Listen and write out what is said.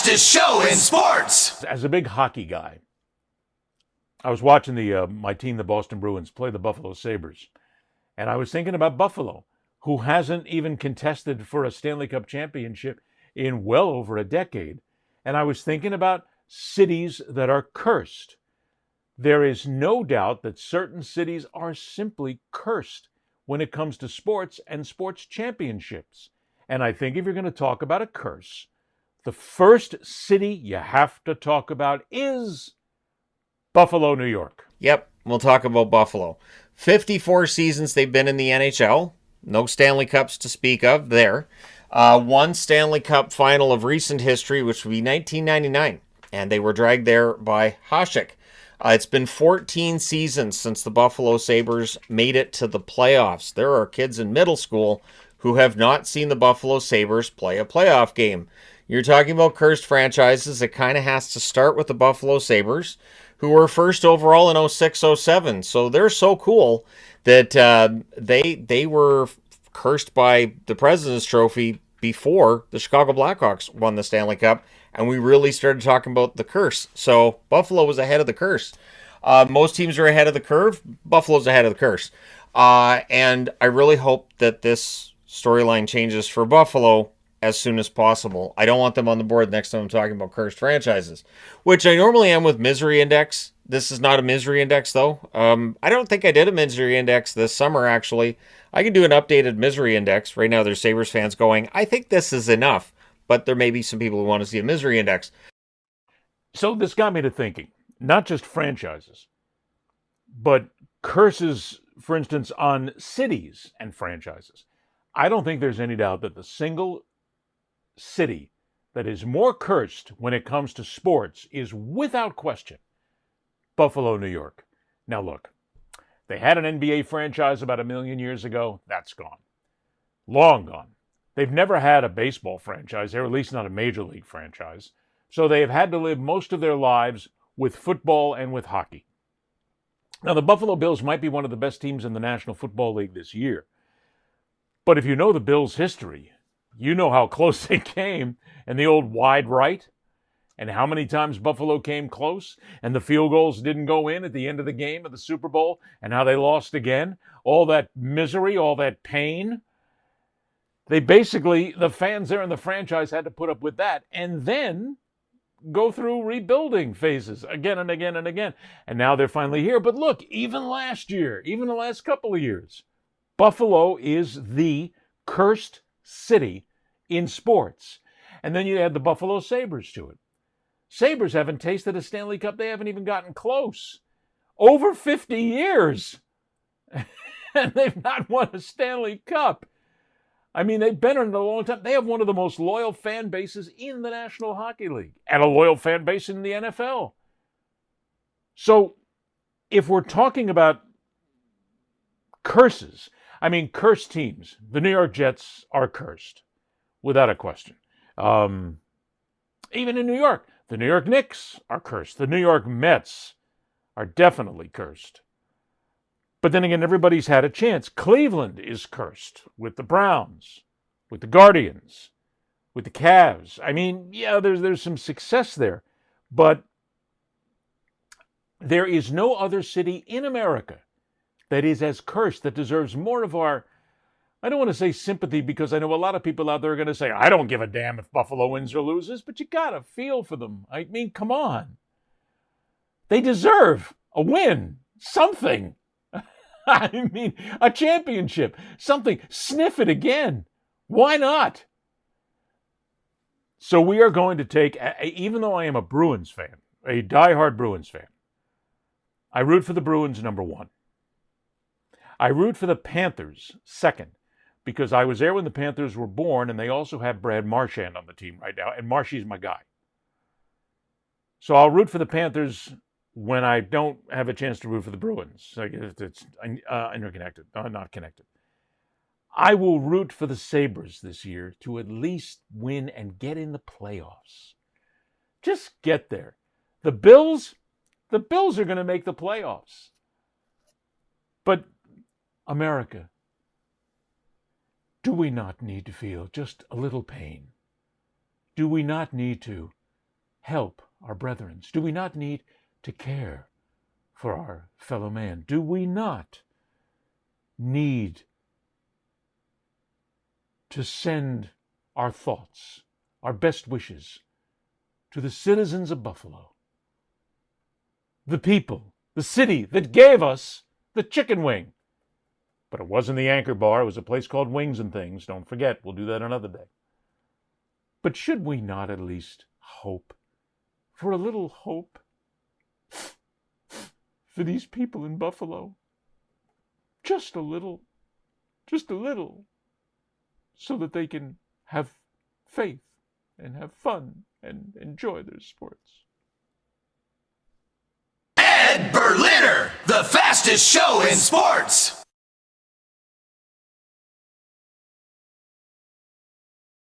fastest show in sports. As a big hockey guy, I was watching my team, the Boston Bruins, play the Buffalo Sabres. And I was thinking about Buffalo, who hasn't even contested for a Stanley Cup championship in well over a decade. And I was thinking about cities that are cursed. There is no doubt that certain cities are simply cursed when it comes to sports and sports championships. And I think if you're going to talk about a curse, the first city you have to talk about is Buffalo, New York. Yep, we'll talk about Buffalo. 54 seasons they've been in the NHL. No Stanley Cups to speak of there. One Stanley Cup final of recent history, which would be 1999. And they were dragged there by Hasek. It's been 14 seasons since the Buffalo Sabres made it to the playoffs. There are kids in middle school who have not seen the Buffalo Sabres play a playoff game. You're talking about cursed franchises. It kind of has to start with the Buffalo Sabres, who were first overall in 06-07. So they're so cool that they were cursed by the President's Trophy before the Chicago Blackhawks won the Stanley Cup, and we really started talking about the curse. So Buffalo was ahead of the curse. Most teams are ahead of the curve. Buffalo's ahead of the curse. And I really hope that this storyline changes for Buffalo as soon as possible. I don't want them on the board next time I'm talking about cursed franchises, which I normally am with Misery Index. This is not a Misery Index, though. I don't think I did a Misery Index this summer, actually. I can do an updated Misery Index. Right now, there's Sabres fans going, I think this is enough. But there may be some people who want to see a Misery Index. So this got me to thinking, not just franchises, but curses, for instance, on cities and franchises. I don't think there's any doubt that the single city that is more cursed when it comes to sports is, without question, Buffalo, New York. Now look, they had an NBA franchise about 1 million years ago. That's gone. Long gone. They've never had a baseball franchise, or at least not a major league franchise. So they have had to live most of their lives with football and with hockey. Now, the Buffalo Bills might be one of the best teams in the National Football League this year. But if you know the Bills' history, you know how close they came in the old wide right, and how many times Buffalo came close, and the field goals didn't go in at the end of the game of the Super Bowl, and how they lost again. All that misery, all that pain. They basically, the fans there in the franchise had to put up with that, and then go through rebuilding phases again and again and again. And now they're finally here. But look, even last year, even the last couple of years, Buffalo is the cursed city in sports. And then you add the Buffalo Sabres to it. Sabres haven't tasted a Stanley Cup. They haven't even gotten close. Over 50 years. And they've not won a Stanley Cup. I mean, they've been in it a long time. They have one of the most loyal fan bases in the National Hockey League and a loyal fan base in the NFL. So if we're talking about curses, I mean, cursed teams, the New York Jets are cursed, without a question. Even in New York, the New York Knicks are cursed. The New York Mets are definitely cursed. But then again, everybody's had a chance. Cleveland is cursed with the Browns, with the Guardians, with the Cavs. I mean, yeah, there's some success there. But there is no other city in America that is as cursed, that deserves more of our, I don't want to say sympathy, because I know a lot of people out there are going to say, I don't give a damn if Buffalo wins or loses, but you got to feel for them. I mean, come on. They deserve a win, something. I mean, a championship, something. Sniff it again. Why not? So we are going to take, even though I am a Bruins fan, a diehard Bruins fan, I root for the Bruins, number one. I root for the Panthers, second, because I was there when the Panthers were born, and they also have Brad Marchand on the team right now, and Marshy's my guy. So I'll root for the Panthers when I don't have a chance to root for the Bruins. It's interconnected, not connected. I will root for the Sabres this year to at least win and get in the playoffs. Just get there. The Bills are going to make the playoffs. But America, do we not need to feel just a little pain? Do we not need to help our brethren? Do we not need to care for our fellow man? Do we not need to send our thoughts, our best wishes to the citizens of Buffalo, the people, the city that gave us the chicken wing? But it wasn't the Anchor Bar. It was a place called Wings and Things. Don't forget, we'll do that another day. But should we not at least hope for a little hope for these people in Buffalo? Just a little, so that they can have faith and have fun and enjoy their sports. Ed Berliner, the fastest show in sports.